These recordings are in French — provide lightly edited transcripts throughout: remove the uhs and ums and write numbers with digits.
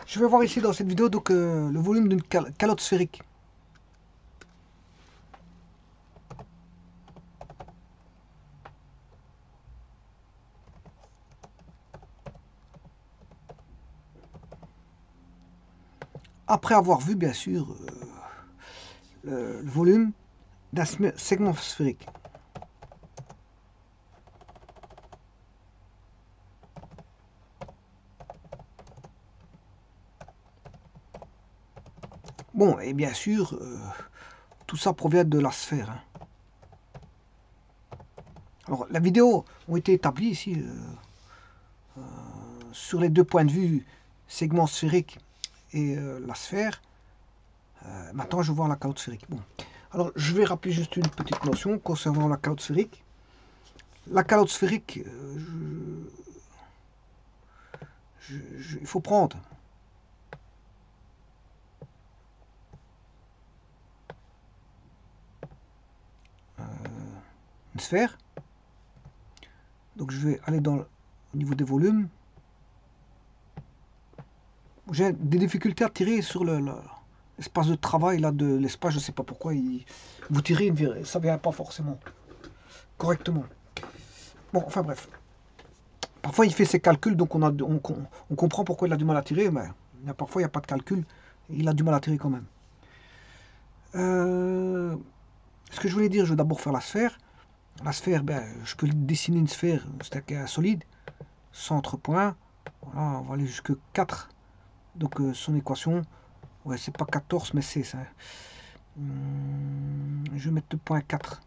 Je vais voir ici dans cette vidéo donc le volume d'une calotte sphérique. Après avoir vu bien sûr le volume d'un segment sphérique. Bon, et bien sûr, tout ça provient de la sphère. Hein. Alors, la vidéo ont été établies ici sur les deux points de vue, segment sphérique et la sphère. Maintenant, je vais voir la calotte sphérique. Bon. Alors, je vais rappeler juste une petite notion concernant la calotte sphérique. La calotte sphérique, il faut prendre une sphère. Donc, je vais aller au niveau des volumes. J'ai des difficultés à tirer sur l'espace de travail là de l'espace, je ne sais pas pourquoi vous tirez, ça ne vient pas forcément correctement. Bon, enfin bref. Parfois il fait ses calculs, donc on comprend pourquoi il a du mal à tirer, mais parfois il n'y a pas de calcul, et il a du mal à tirer quand même. Ce que je voulais dire, je vais d'abord faire la sphère. La sphère, ben, je peux dessiner une sphère, c'est un solide, centre point, voilà, on va aller jusque 4. Donc son équation, ouais, c'est pas 14, mais c'est ça. Je vais mettre le point 4.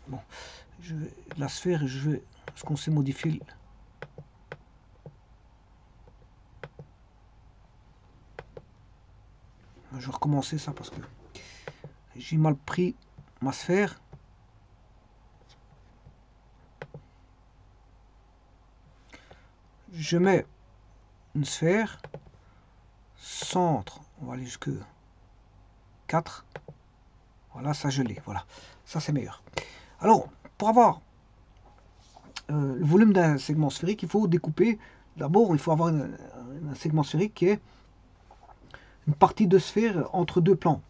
Bon, la sphère, je vais, ce qu'on sait modifier. Je vais recommencer ça parce que j'ai mal pris ma sphère. Je mets une sphère, centre, on va aller jusque 4. Voilà, ça je l'ai, voilà. Ça c'est meilleur. Alors, pour avoir le volume d'un segment sphérique, il faut découper. D'abord, il faut avoir un segment sphérique qui est une partie de sphère entre deux plans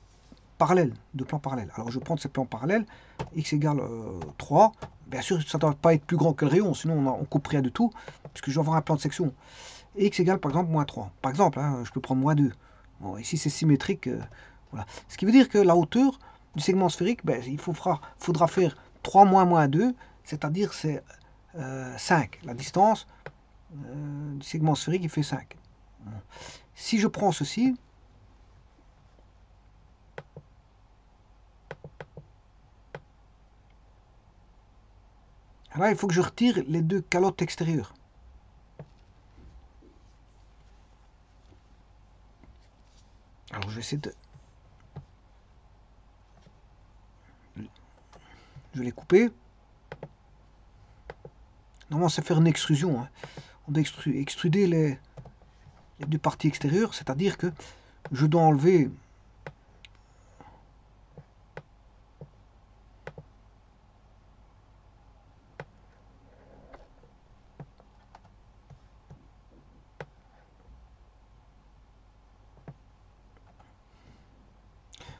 parallèles. Deux plans parallèles. Alors, je prends ces plans parallèles, x égale 3. Bien sûr, ça ne doit pas être plus grand que le rayon, sinon on coupe rien du tout, puisque je dois avoir un plan de section. Et x égale par exemple moins 3. Par exemple, hein, je peux prendre moins 2. Bon, ici c'est symétrique. Voilà. Ce qui veut dire que la hauteur du segment sphérique, ben, il faudra faire 3 moins 2, c'est-à-dire c'est 5. La distance du segment sphérique, il fait 5. Bon. Si je prends ceci, là il faut que je retire les deux calottes extérieures. Alors je vais essayer de... Je vais les couper. Normalement c'est faire une extrusion. Hein. On doit extruder les deux parties extérieures, c'est-à-dire que je dois enlever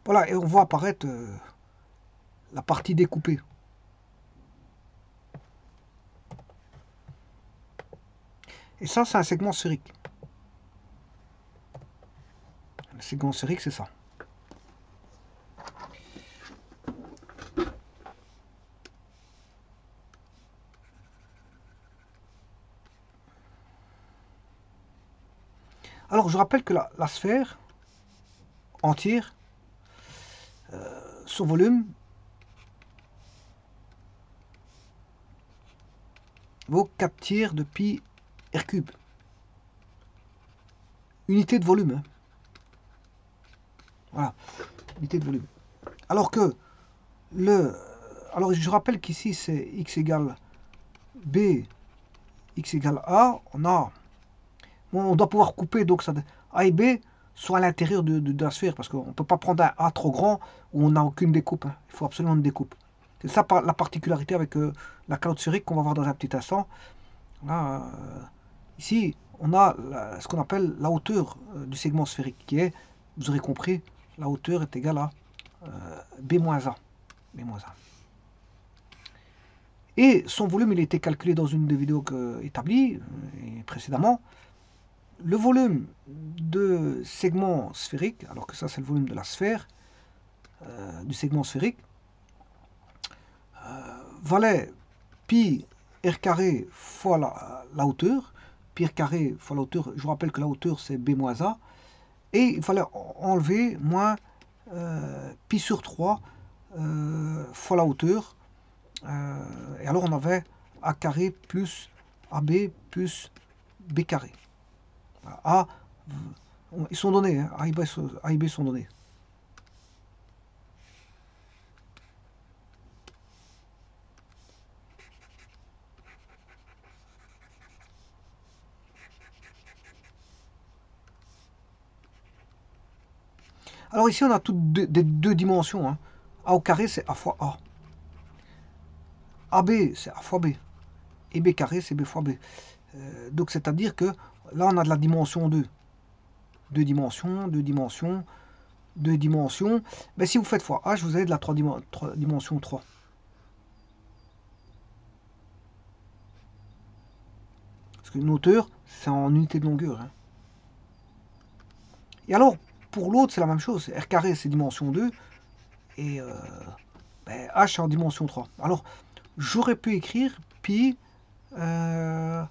voilà, et on voit apparaître la partie découpée. Et ça, c'est un segment sphérique. Le segment sphérique, c'est ça. Alors, je rappelle que la sphère entière, son volume, vaut 4 tiers de pi r cube. Unité de volume. Hein. Voilà, unité de volume. Alors que alors je rappelle qu'ici c'est x égale b, x égale a. On doit pouvoir couper donc ça, a et b soit à l'intérieur de la sphère, parce qu'on ne peut pas prendre un A trop grand où on n'a aucune découpe. Hein. Il faut absolument une découpe. C'est ça la particularité avec la calotte sphérique qu'on va voir dans un petit instant. Là, ici, on a ce qu'on appelle la hauteur du segment sphérique, qui est, vous aurez compris, la hauteur est égale à B-A. Et son volume, il a été calculé dans une des vidéos établies précédemment. Le volume de segment sphérique, alors que ça c'est le volume de la sphère, du segment sphérique, valait pi r carré fois la hauteur, pi r carré fois la hauteur, je vous rappelle que la hauteur c'est B-A, et il fallait enlever moins pi sur 3 fois la hauteur, et alors on avait A carré plus AB plus B carré. A, ils sont donnés, hein, A et B sont donnés. Alors ici on a toutes des deux dimensions. Hein. A au carré c'est A fois A. AB c'est A fois B. Et B carré c'est B fois B. Donc c'est-à-dire que là on a de la dimension 2. Deux dimensions, deux dimensions, deux dimensions. Mais si vous faites fois H, vous avez de la 3 dimensions 3. Parce qu'une hauteur, c'est en unité de longueur. Hein. Et alors, pour l'autre, c'est la même chose. R carré, c'est dimension 2. Et H, c'est en dimension 3. Alors, j'aurais pu écrire pi... alors,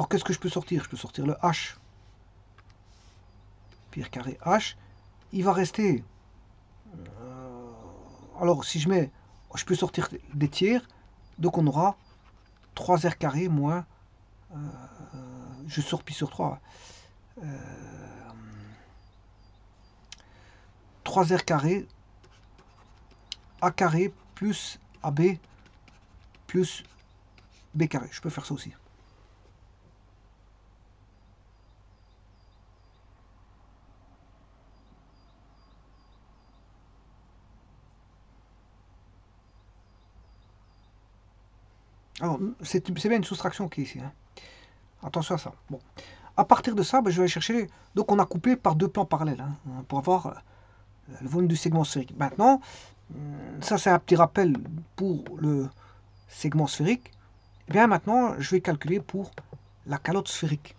qu'est-ce que je peux sortir? Je peux sortir le H. Pi R carré H. Il va rester... alors, si je mets... Je peux sortir des tiers. Donc, on aura 3R carré moins... je sors pi sur 3. 3R carré A carré plus AB plus B carré. Je peux faire ça aussi. Alors, c'est bien une soustraction qui est ici. Hein. Attention à ça. Bon. À partir de ça, je vais aller chercher... Donc, on a coupé par deux plans parallèles hein, pour avoir le volume du segment sphérique. Maintenant, ça c'est un petit rappel pour le segment sphérique. Et bien maintenant, je vais calculer pour la calotte sphérique.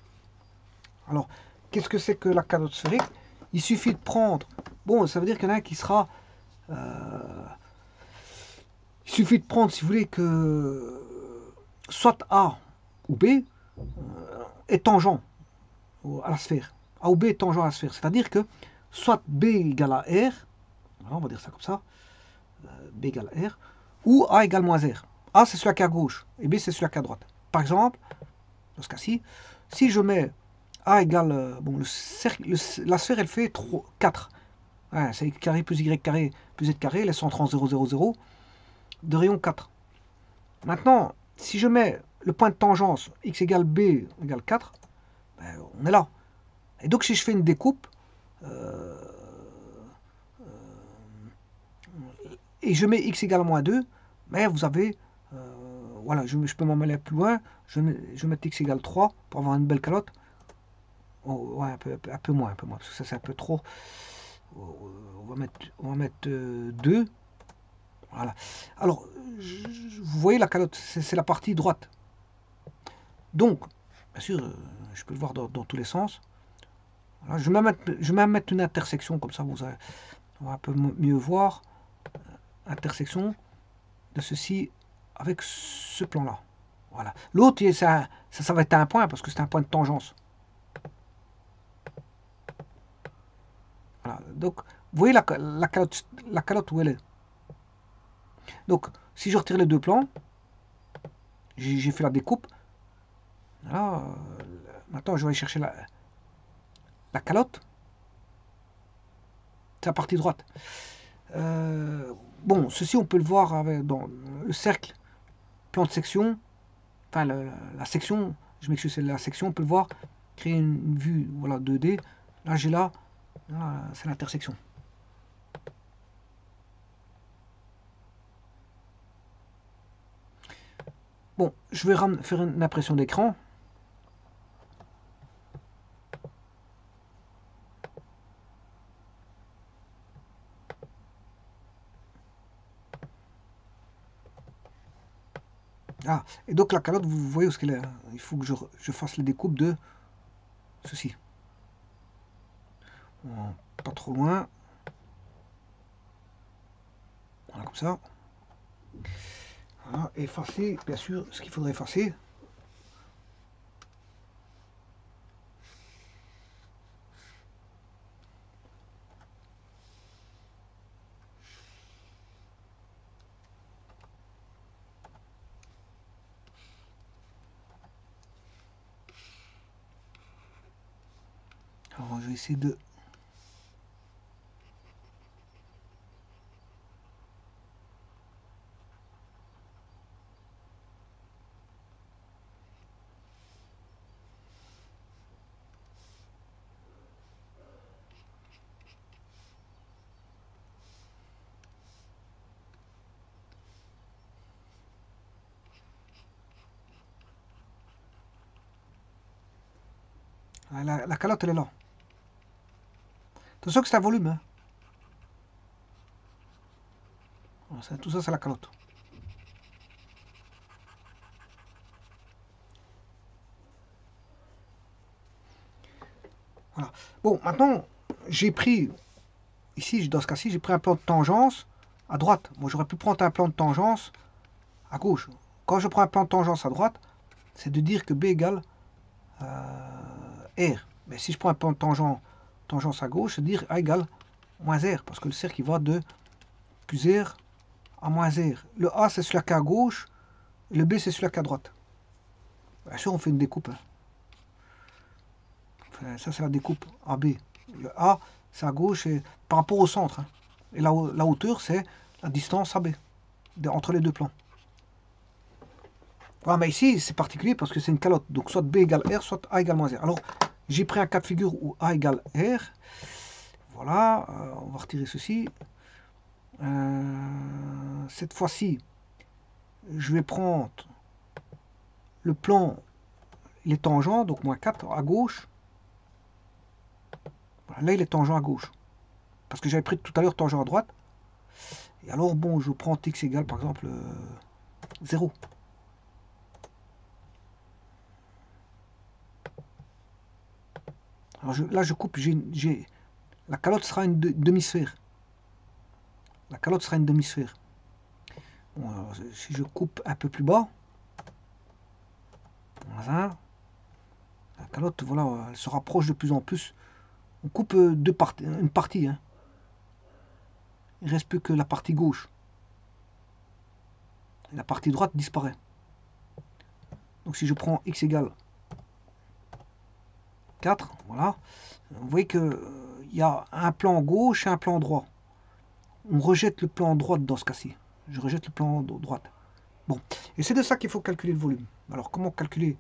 Alors, qu'est-ce que c'est que la calotte sphérique? Il suffit de prendre... Bon, ça veut dire qu'il y en a un qui sera... il suffit de prendre, si vous voulez, que soit A ou B est tangent à la sphère. A ou B est tangent à la sphère. C'est-à-dire que soit B égale à R, on va dire ça comme ça, B égale à R, ou A égale moins R. A c'est celui qui est à gauche, et B c'est celui qui est à droite. Par exemple, dans ce cas-ci, si je mets A égale, bon, la sphère elle fait 4. Ouais, c'est x carré plus y carré plus z carré, les centres en 0, 0, 0, de rayon 4. Maintenant, si je mets le point de tangence x égale b égale 4, ben, on est là. Et donc si je fais une découpe, et je mets x égale moins 2, mais vous avez, voilà, je peux m'en aller plus loin, je vais mettre x égale 3 pour avoir une belle calotte. Oh, ouais, un peu moins, parce que ça c'est un peu trop. On va mettre 2. Voilà. Alors, vous voyez la calotte, c'est la partie droite. Donc, bien sûr, je peux le voir dans tous les sens. Voilà, je vais même mettre une intersection, comme ça vous allez, on va un peu mieux voir. Intersection de ceci avec ce plan-là. Voilà. L'autre, ça va être un point, parce que c'est un point de tangence. Voilà. Donc, vous voyez la calotte où elle est. Donc, si je retire les deux plans, j'ai fait la découpe. Là, maintenant, je vais aller chercher la calotte. C'est la partie droite. Bon, ceci, on peut le voir dans le cercle, plan de section. Enfin, la section, je m'excuse, c'est la section, on peut le voir créer une vue, voilà, 2D. Là, j'ai là c'est l'intersection. Bon, je vais faire une impression d'écran. Ah, et donc la calotte, vous voyez où ce qu'elle est. Il faut que je fasse les découpes de ceci. Bon, pas trop loin. Voilà, comme ça. Voilà, et effacer, bien sûr, ce qu'il faudrait effacer. Alors, je vais essayer de... Ah, la calotte, elle est là. Attention que c'est un volume. Hein. Voilà, tout ça, c'est la calotte. Voilà. Bon, maintenant, j'ai pris, ici, dans ce cas-ci, j'ai pris un plan de tangence à droite. Moi, j'aurais pu prendre un plan de tangence à gauche. Quand je prends un plan de tangence à droite, c'est de dire que B égale R. Mais si je prends un plan de tangence à gauche, c'est de dire A égale moins R. Parce que le cercle, il va de plus R à moins R. Le A, c'est celui qui est à gauche, et le B, c'est celui qui est à droite. Bien sûr, on fait une découpe. Hein. Enfin, ça, c'est la découpe AB. Le A, c'est à gauche et par rapport au centre. Hein. Et la hauteur, c'est la distance AB entre les deux plans. Voilà, mais ici, c'est particulier parce que c'est une calotte. Donc, soit B égale R, soit A égale moins R. Alors, j'ai pris un cas de figure où A égale R. Voilà, on va retirer ceci. Cette fois-ci, je vais prendre le plan, les tangents, donc moins 4 à gauche. Voilà, là, il est tangent à gauche. Parce que j'avais pris tout à l'heure tangent à droite. Et alors, bon, je prends x égale, par exemple, 0. Alors là, je coupe, la calotte sera une demi-sphère. La calotte sera une demi-sphère. Bon, alors, si je coupe un peu plus bas, voilà, la calotte, voilà, elle se rapproche de plus en plus. On coupe une partie. Hein. Il ne reste plus que la partie gauche. Et la partie droite disparaît. Donc si je prends x égale 4, voilà, vous voyez qu'il y a un plan gauche et un plan droit. On rejette le plan droit dans ce cas-ci. Je rejette le plan droit. Bon, et c'est de ça qu'il faut calculer le volume. Alors comment calculer?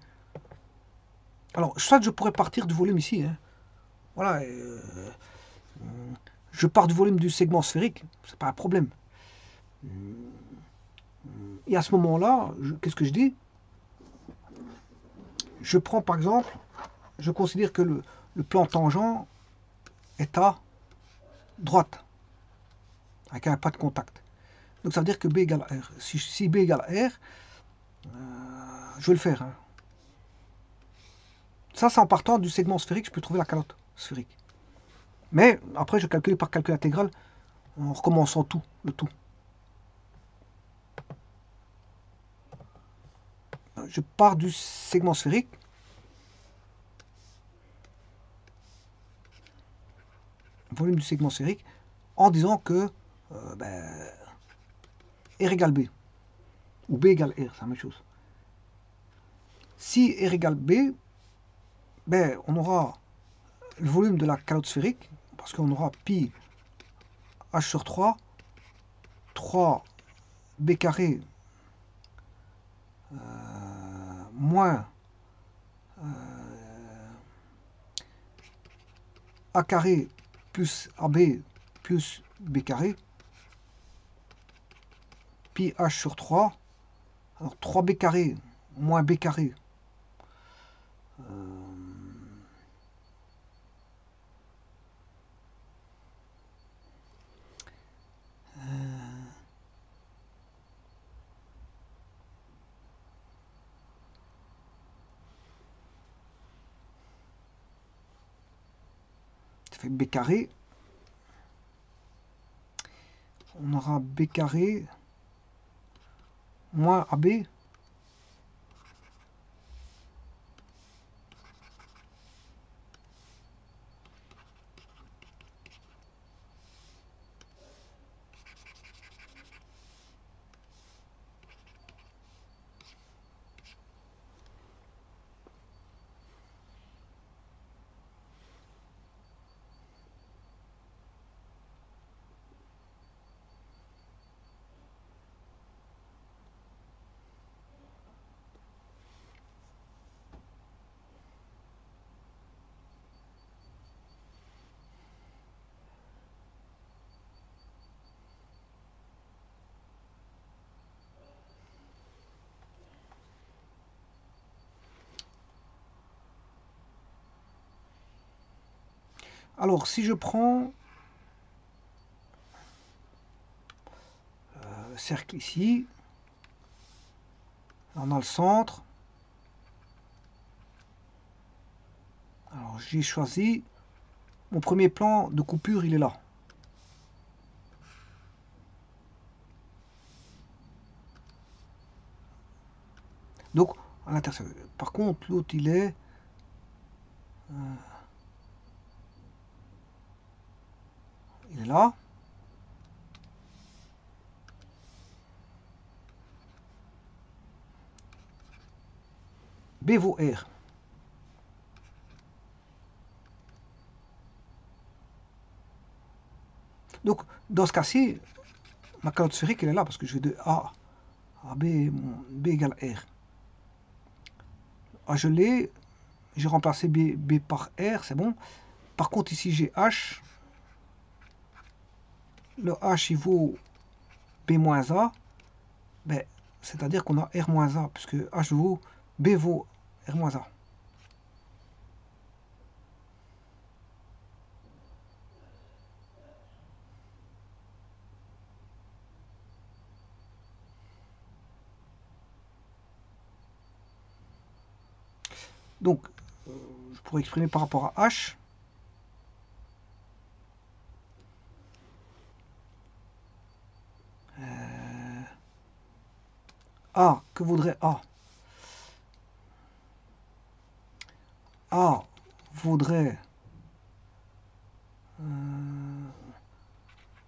Alors, soit je pourrais partir du volume ici. Hein. Voilà, je pars du volume du segment sphérique, c'est pas un problème. Et à ce moment-là, qu'est-ce que je dis? Je prends par exemple, je considère que le plan tangent est à droite, avec un pas de contact. Donc ça veut dire que B égale R. Si B égale R, je vais le faire. Hein. Ça, c'est en partant du segment sphérique, je peux trouver la calotte sphérique. Mais après, je calcule par calcul intégral en recommençant tout, le tout. Je pars du segment sphérique. Volume du segment sphérique, en disant que R égale B. Ou B égale R, c'est la même chose. Si R égale B, ben, on aura le volume de la calotte sphérique, parce qu'on aura pi h sur 3, 3 b carré moins A carré plus AB plus B carré, pi H sur 3. Alors 3B carré moins B carré. Ça fait B carré. On aura B carré moins AB. Alors, si je prends le cercle ici, on a le centre. Alors, j'ai choisi mon premier plan de coupure, il est là. Donc, à l'intersection. Par contre, l'autre, il est... il est là. B vaut R. Donc, dans ce cas-ci, ma calotte sphérique, elle est là, parce que je vais de A à B, B égale R. A, je l'ai. J'ai remplacé B par R, c'est bon. Par contre, ici, j'ai H. Le H, il vaut B moins A. Ben, c'est-à-dire qu'on a R moins A, puisque H vaut, B vaut R moins A. Donc, je pourrais exprimer par rapport à H. A, que vaudrait A? A vaudrait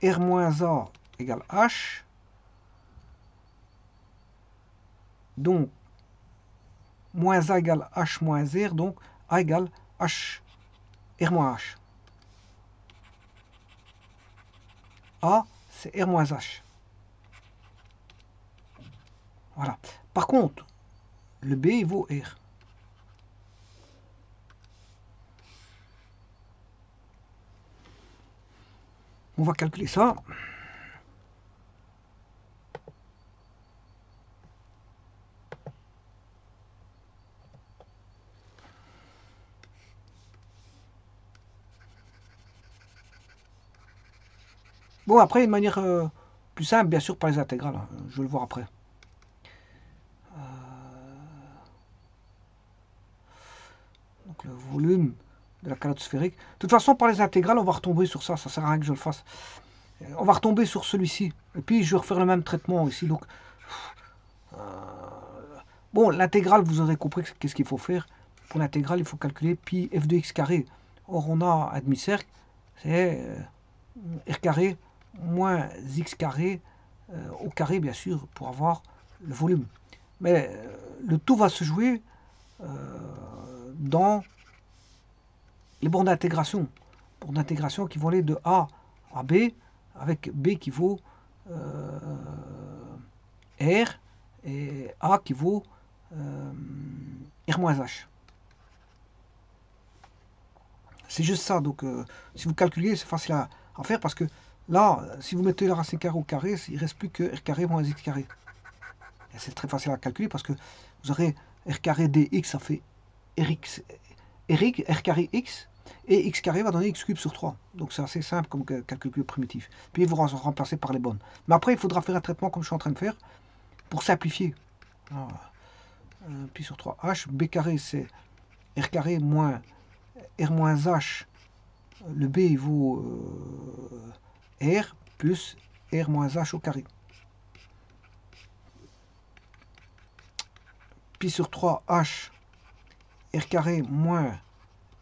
R moins A égale H. Donc, moins A égale H moins R. Donc, A égale H, R moins H. A, c'est R moins H. Voilà. Par contre, le B, il vaut R. On va calculer ça. Bon, après, une manière plus simple, bien sûr, par les intégrales. Hein. Je vais le voir après. Donc, le volume de la calotte sphérique. De toute façon, par les intégrales, on va retomber sur ça. Ça sert à rien que je le fasse. On va retomber sur celui-ci. Et puis, je vais refaire le même traitement ici. Donc, bon, l'intégrale, vous aurez compris qu'est-ce qu'il faut faire. Pour l'intégrale, il faut calculer pi f de x carré. Or, on a un demi-cercle. C'est r carré moins x carré au carré, bien sûr, pour avoir le volume. Mais le tout va se jouer dans les bornes d'intégration. Bornes d'intégration qui vont aller de A à B, avec B qui vaut R et A qui vaut R moins H. C'est juste ça. Donc, si vous calculez, c'est facile à faire parce que là, si vous mettez la racine carrée au carré, il ne reste plus que r carré moins x carré. Et c'est très facile à calculer parce que vous aurez r carré dx, ça fait rx, r carré x, et x carré va donner x cube sur 3. Donc c'est assez simple comme calcul primitif. Puis vous remplacez par les bonnes. Mais après, il faudra faire un traitement comme je suis en train de faire pour simplifier. Alors, pi sur 3h, b carré c'est r carré moins r moins h. Le b il vaut r plus r moins h au carré. Pi sur 3h, r carré moins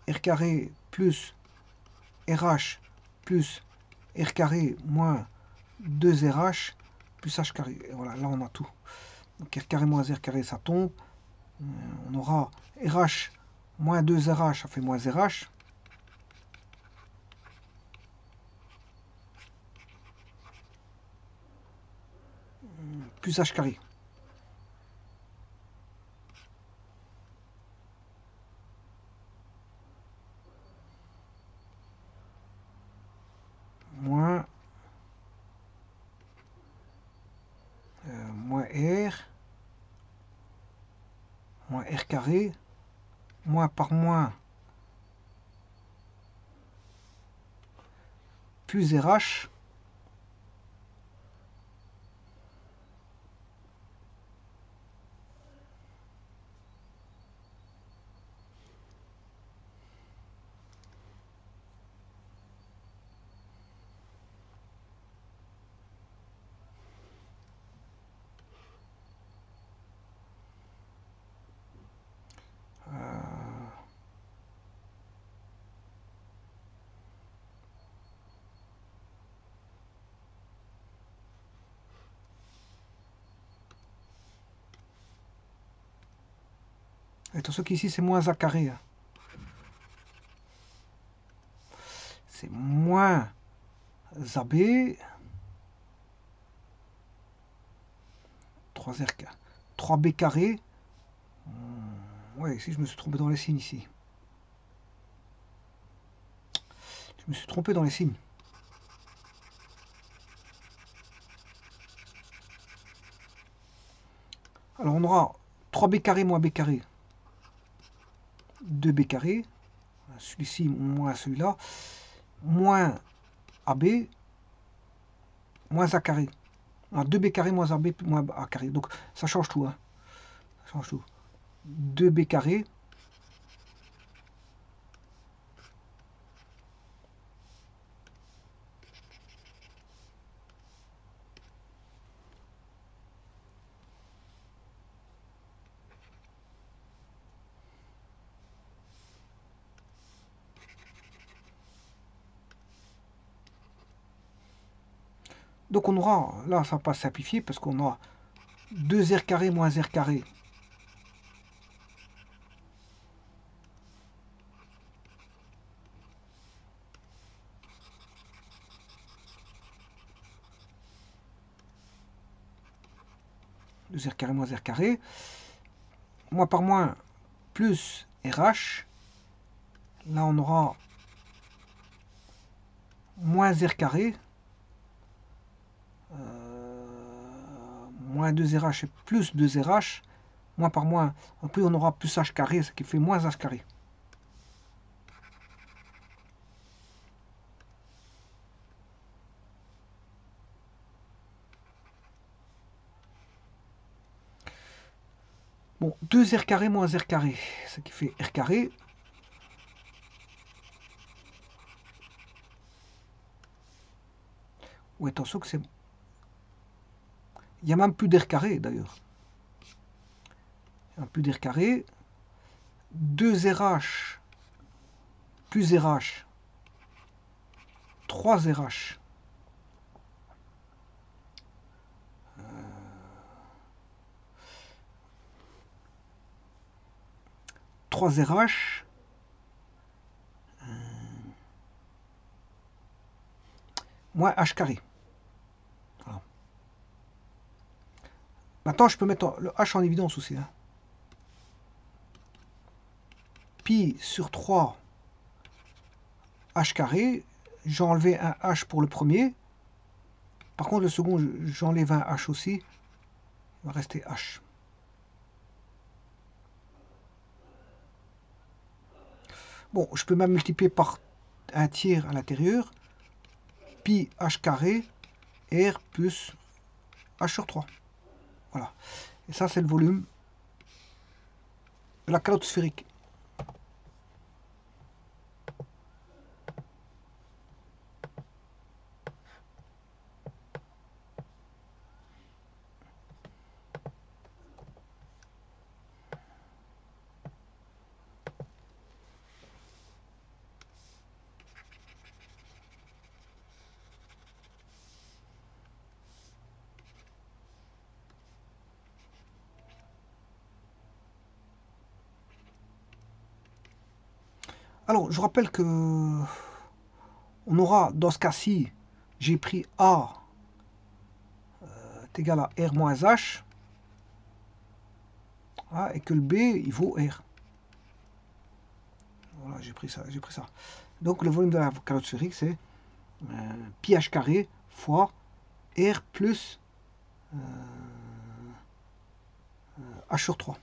r carré plus RH plus R carré moins 2RH plus H carré. Et voilà, là on a tout. Donc R carré moins R carré, ça tombe. On aura RH moins 2RH, ça fait moins RH. Plus H carré. Moins R moins R carré moins par moins plus RH attention qu'ici c'est moins A carré. Hein. C'est moins AB 3R, 3B carré. Ouais, ici je me suis trompé dans les signes ici. Je me suis trompé dans les signes. Alors on aura 3B carré moins B carré. 2B carré. Celui-ci moins celui-là. Moins AB moins A carré. 2B carré moins AB moins A carré. Donc ça change tout. Hein. Ça change tout. 2B carré. Donc on aura, là ça va pas simplifier parce qu'on aura 2R carré moins R carré. R carré moins R carré. Moins par moins plus RH. Là on aura moins R carré. Moins 2RH et plus 2RH. Moins par moins. En plus on aura plus H carré, ce qui fait moins H carré. Bon, 2R carré moins R carré, ce qui fait R carré. Ou attention que c'est... Il n'y a même plus d'R carré d'ailleurs. Il n'y a plus d'R carré. 2RH plus RH. 3RH. 3RH. Moins H carré. Voilà. Maintenant, je peux mettre le H en évidence aussi. Hein. Pi sur 3 h carré. J'ai enlevé un h pour le premier. Par contre, le second, j'enlève un h aussi. Il va rester h. Bon, je peux même multiplier par un tiers à l'intérieur. Pi h carré r plus h sur 3. Voilà. Et ça, c'est le volume de la calotte sphérique. Alors, je rappelle que on aura, dans ce cas-ci, j'ai pris A est égal à R moins H, et que le B, il vaut R. Voilà, j'ai pris ça. Donc, le volume de la calotte sphérique, c'est pi h carré fois R plus H sur 3.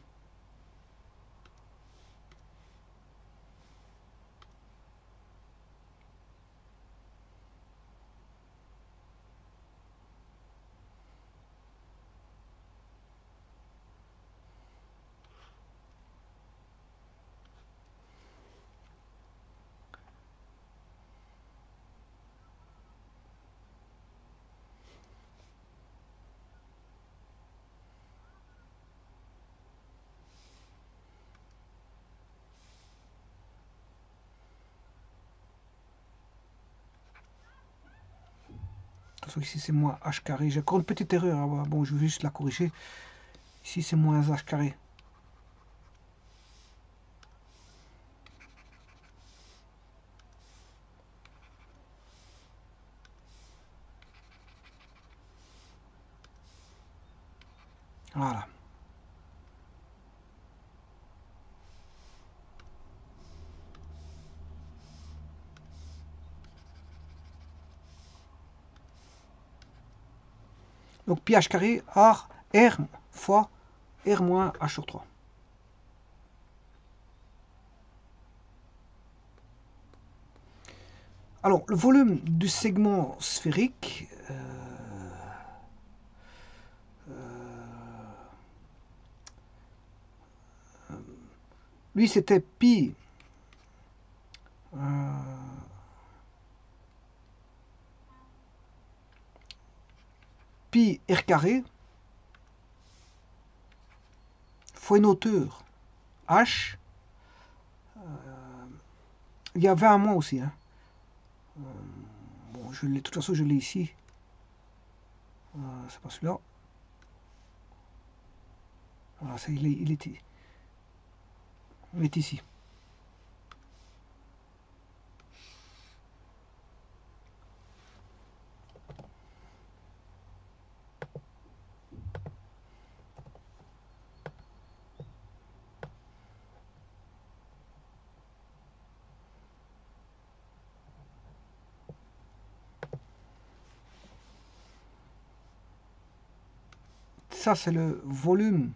De toute façon, ici, c'est moins H carré. J'ai encore une petite erreur. Hein. Bon, je vais juste la corriger. Ici, c'est moins H carré. Voilà. Donc pi h carré R fois R moins H sur 3. Alors, le volume du segment sphérique, lui, c'était pi pi r carré fois une hauteur h. Il y avait un moins aussi. Hein. Bon, de toute façon, je l'ai ici. C'est pas celui-là. Voilà, il est ici. Ça, c'est le volume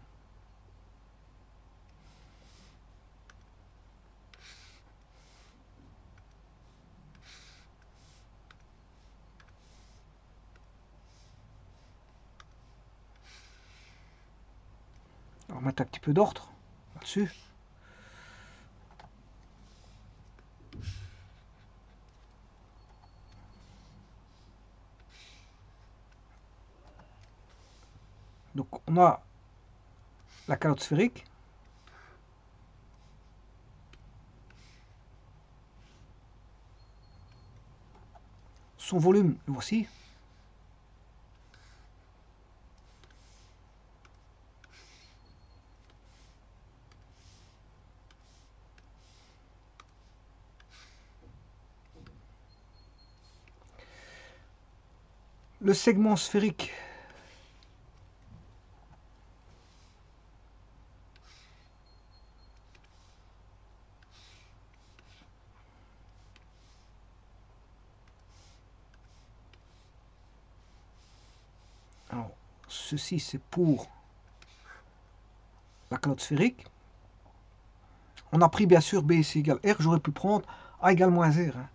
on va mettre un petit peu d'ordre là-dessus. Donc, on a la calotte sphérique. Son volume, le voici. Le segment sphérique, ceci c'est pour la calotte sphérique. On a pris bien sûr B ici égale R, j'aurais pu prendre A égale moins R. Hein.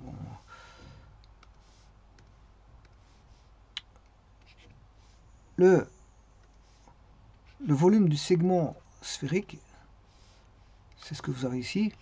Bon. Le volume du segment sphérique, c'est ce que vous avez ici.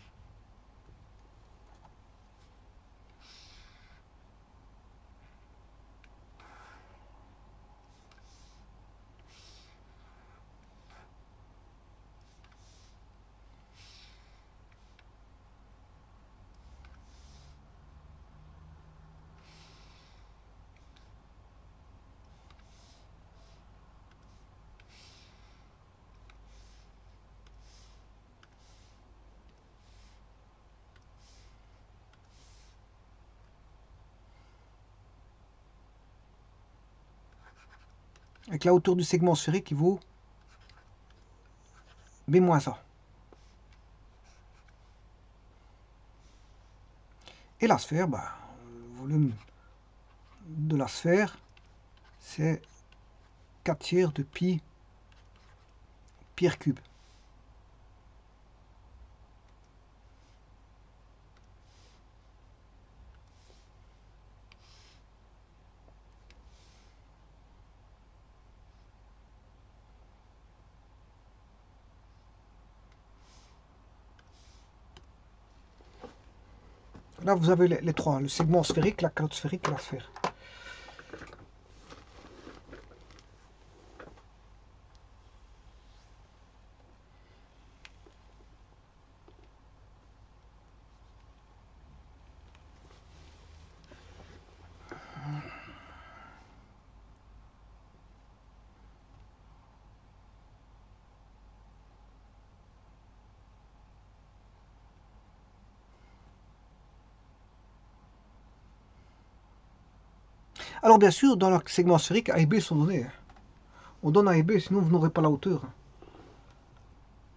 Avec la hauteur du segment sphérique qui vaut B moins A. Et la sphère, bah, le volume de la sphère, c'est 4 tiers de pi r cube. Là, vous avez les trois, le segment sphérique, la calotte sphérique et la sphère. Alors bien sûr, dans le segment sphérique, A et B sont donnés. On donne A et B, sinon vous n'aurez pas la hauteur.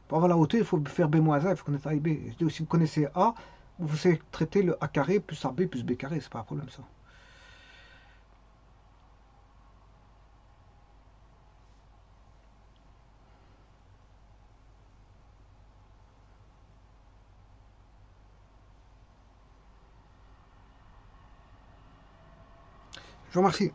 Pour avoir la hauteur, il faut faire B moins A, il faut connaître A et B. Si vous connaissez A, vous savez traiter le A carré plus AB plus B carré, c'est pas un problème ça. Je vous remercie.